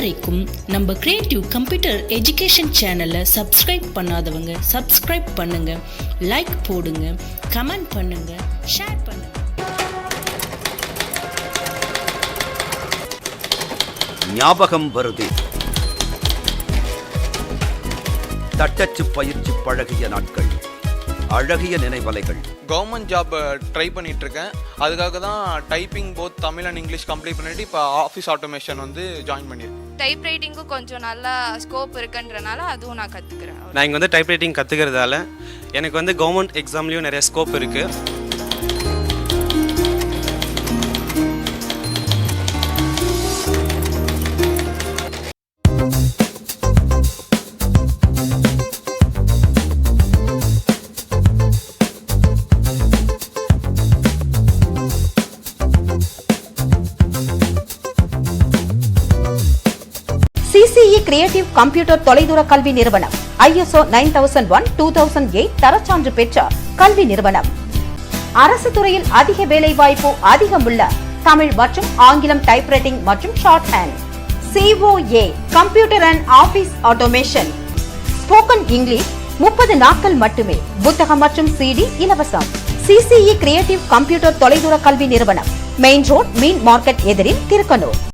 இதுவரைக்கும் நம்ம creative computer education சேனலை சப்ஸ்கிரைப் பண்ணாதவங்க சப்ஸ்கிரைப் பண்ணுங்க, லைக் போடுங்க, கமெண்ட் பண்ணுங்க, ஷேர் பண்ணுங்க. ஞாபகம் வருது தட்டச்சு பயிற்சி பழகிய நாட்கள், அழகிய நினைவலைகள். கவர்மெண்ட் ஜாப் ட்ரை பண்ணிட்டு இருக்கேன். அதுக்காக தான் typing both Tamil and English complete பண்ணிட்டு இப்போ ஆஃபீஸ் ஆட்டோமேஷன் வந்து ஜாயின் பண்ணியிருக்கேன். டைப் ரைட்டிங்கும் கொஞ்சம் நல்லா ஸ்கோப் இருக்குன்றனால அதுவும் நான் கற்றுக்கிறேன். நான் இங்கே வந்து டைப் ரைட்டிங் கற்றுக்கிறதால எனக்கு வந்து கவர்மெண்ட் எக்ஸாம்லேயும் நிறைய ஸ்கோப் இருக்குது. CCE கிரியேட்டிவ் கம்ப்யூட்டர் தொலைதூர கல்வி நிறுவனம் ISO 9001-2008 தரச்சான்று பெற்ற கல்வி நிறுவனம். அரசு துறையில் அதிக வேலைவாய்ப்பு அதிகம் உள்ள தமிழ் மற்றும் ஆங்கிலம் டைப்ரைட்டிங் மற்றும் short hand. COA computer and office automation. Spoken English 30 நாட்கள் மட்டுமே. புத்தகம் மற்றும் CD இலவசம். CCE கிரியேட்டிவ் கம்ப்யூட்டர் தொலைதூர கல்வி நிறுவனம், மெயின் ரோட், மீன் மார்க்கெட் எதிரில், திருக்கனூர்.